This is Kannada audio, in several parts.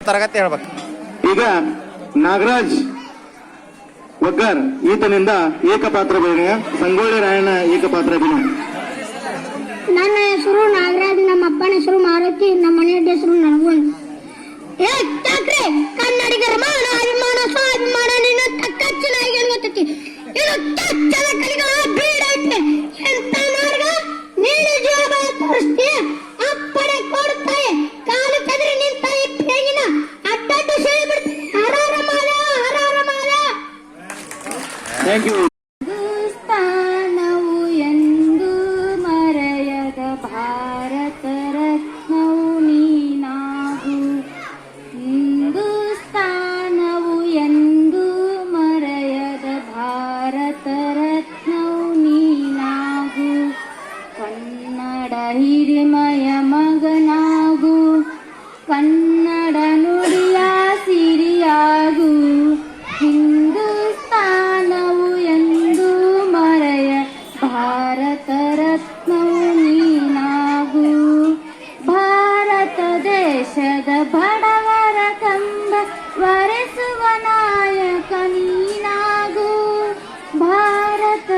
ತರಗತಿ ಹೇಳ್ಬೇಕು. ಈಗ ನಾಗರಾಜ್ ವಗ್ಗಾರ್ ಈತನಿಂದ ಏಕಪಾತ್ರ ಅಭಿನಯ, ಸಂಗೊಳ್ಳಿ ರಾಯಣ್ಣ ಏಕಪಾತ್ರ ಅಭಿನಯ. ನನ್ನ ಹೆಸರು ನಾಗರಾಜ್, ನಮ್ಮ ಅಪ್ಪನ ಹೆಸರು ಮಾರುತಿ, ನಮ್ಮ ಮನೆಯ ಹೆಸರು ನರಗುಂದ್. ಕನ್ನಡಿಗರ ಮಾನ ಅಭಿಮಾನ ಸ್ವಾಭಿಮಾನ ನಿನ್ನ ತಕ್ಕಚ್ಚಿನಾಗಿ ಗೊತ್ತೈತಿ. ಇದು ಕೆಚ್ಚಲ ಕಲಿಗಳ ಬೀಡ ಐತೆ. ಎಂತ ಮಾರ್ಗ ನೀನು ಜೀವ ತೋರಿಸ್ತೀಯ, ಅಪ್ಪಣೆ ಕೊಡ್ತಾಯಿ ಕಾಲು ಕದರಿ ನಿಂತ ಹೇಗಿನ ಅಡ್ಡಡ್ಡು ಸೇರಿ ಬಿಡ್ತೀನಿ. ಹರಾರ ಮಾದ ಹರಾರ ಮಾದ. Thank you. ಹಿಂದೂಸ್ತಾನವು ಎಂದು ಮರೆಯದ ಭಾರತ ರತ್ನವು ನೀನಾಗು. ಹಿಂದೂಸ್ತಾನವು ಎಂದು ಮರೆಯದ ಭಾರತ ರತ್ನವು ನೀನಾಗು. ಕನ್ನಡ ಹಿರಿಮಯ ಮಗನಾಗು, ಕನ್ನಡ ನುಡಿಯ ಸಿರಿಯಾಗು. ಹಿಂದೂಸ್ತಾನವು ಎಂದು ಮರೆಯ ಭಾರತ ರತ್ನವು ನೀನಾಗು. ಭಾರತ ದೇಶದ ಬಡವರ ಕಂದ ವರೆಸುವ ನಾಯಕ ನೀನಾಗು. ಭಾರತ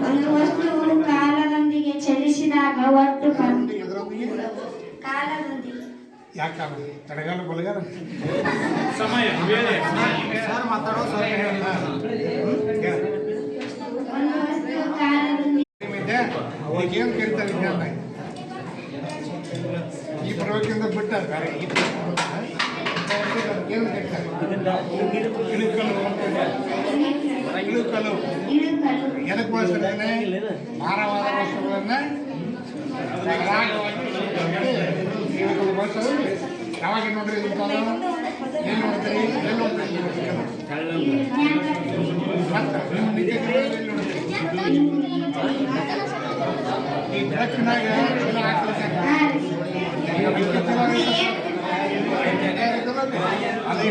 ಒಂದು ವಸ್ತುವು ಕಾಲದೊಂದಿಗೆ ಚಲಿಸಿದಾಗ ಒಟ್ಟು ಕಾಲದೊಂದಿಗೆ ತಡಗಾಲ ಬಲಗಾಲ ಸಮಯ ಮಾತಾಡೋ ಒಂದು ವಸ್ತು ಕಾಲದೊಂದಿಗೆ ಏನು ಕೇಳ್ತಾರೆ ವಿಜ್ಞಾನ ಈ ಪ್ರಯೋಗದಿಂದ ಬಿಟ್ಟಾರೆ ಬೇರೆ ಏನು ಕೇಳ್ತಾರೆ ಇಳುಕಲು ಎದಕ್ಕೆ ಬಳಸ್ತಾರೆ? ಭಾರವಾದ ವಸ್ತುಗಳನ್ನ ಬಳಸೋದು ಯಾವಾಗ ನೋಡ್ರಿ ಎಲ್ಲಿ ನೋಡ್ತೀರಿ ಎಲ್ಲಿ ನೋಡ್ತೀರಿ ಮತ್ತೆ ನಿಮ್ಮ ನಿತ್ಯ ಎಲ್ಲಿ ನೋಡ್ತೀರಿ? ಈ ಬೆಳಕಿನಾಗ ಎಲ್ಲ ಹಾಕ್ಲಿಕ್ಕೆ ಅದೇ